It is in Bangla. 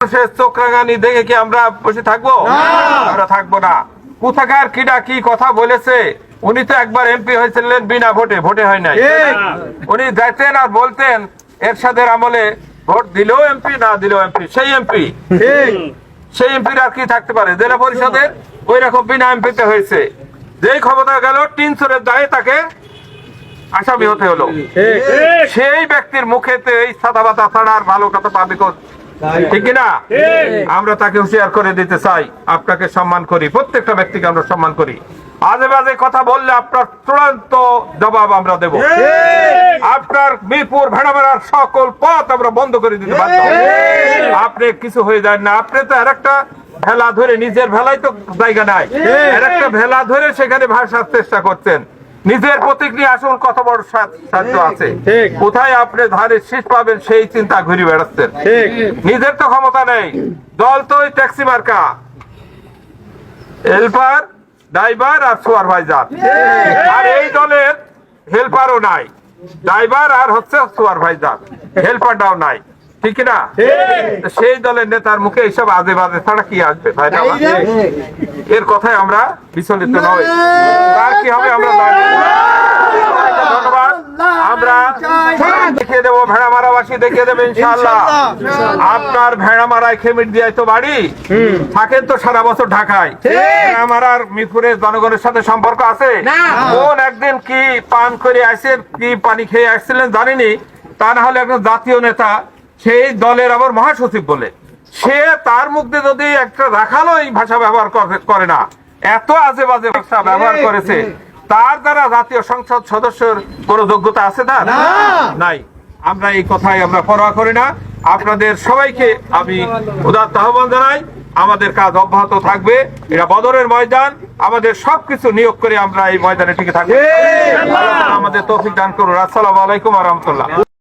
চোখ রাঙানি দেখে কি আমরা বসে থাকবো? আমরা থাকবো না। কোথাকার কিডা কি কথা বলেছে। উনি তো একবার এমপি হয়েছিলেন বিনা ভোটে হয় নাই। উনি যাইতেন আর বলতেন এরশাদের আমলে ভোট দিলেও এমপি, না দিলেও এমপি, সেই এমপি। সেই এমপির আর কি থাকতে পারে? জেলা পরিষদের ওই রকম বিনা এমপিতে হয়েছে। যেই ক্ষমতা গেল টিন চোরের দায়ে তাকে আসামি হতে হলো। সেই ব্যক্তির মুখেতে এই সাদা বাতা ছাড়া আর ভালো কথা পাবে কোন? ঠিক কিনা? আমরা তাকে হুঁশিয়ার করে দিতে চাই, আপনাকে সম্মান করি, প্রত্যেকটা ব্যক্তিকে আমরা সম্মান করি। আজে বাজে কথা বললে আপনার চূড়ান্ত জবাব আমরা দেব। আপনার মিরপুর ভেড়ামারার সকল পথ আমরা বন্ধ করে দিতে বাধ্য। আপনি কিছু হয়ে যায় না। আপনি তো আরেকটা ভেলা ধরে, নিজের ভেলাই তো জায়গা নাই, আরেকটা ভেলা ধরে সেখানে ভাসার চেষ্টা করছেন। নিজের প্রতীক নিয়ে আসুন, কত বড় সাহায্য আছে। কোথায় আপনি ধারে শীষ পাবেন সেই চিন্তা ঘুরে বেড়াচ্ছেন। নিজের তো ক্ষমতা নেই। দল তো ওই ট্যাক্সি মার্কা, হেল্পার, ড্রাইভার আর সুপারভাইজার। আর এই দলের হেল্পারও নাই, ড্রাইভার আর হচ্ছে সুপারভাইজার, হেল্পারটাও নাই। ঠিক না? সেই দলের নেতার মুখে এইসব আজে বাজে ছাড়া কি আসবে? ভাই এর কথায় আমরা বিচলিত নই। তার কি হবে আমরা ধন্যবাদ। আমরা দেখিয়ে দেবো, ভেড়ামারাবাসী দেখিয়ে দেবে ইনশাআল্লাহ। আপনার ভেড়ামারায় খেমিট দিয়ে তো বাড়ি থাকেন তো সারা বছর ঢাকায়। ভেড়ামারার মিরপুরের জনগণের সাথে সম্পর্ক আছে? কোন একদিন কি পান করে আসছেন, কি পানি খেয়ে আসছিলেন জানিনি। তা না হলে একজন জাতীয় নেতা, সেই দলের আবার মহাসচিব বলে, সে তার মুখ দিয়ে যদি একটা রাখালো এই ভাষা ব্যবহার করে না, এত আজে বাজে ভাষা ব্যবহার করেছে, তার দ্বারা জাতীয় সংসদ সদস্যের কোন যোগ্যতা আছে? তার নাই। আমরা এই কথাই আমরা পরোয়া করি না। আপনাদের সবাইকে আমি উদাত্ত আহ্বান জানাই, আমাদের কাজ অব্যাহত থাকবে। এটা বদরের ময়দান, আমাদের সবকিছু নিয়োগ করে আমরা এই ময়দানে টিকে থাকবো। আমাদের তৌফিক দান করুন। আসসালামু আলাইকুম ওয়া রাহমাতুল্লাহ।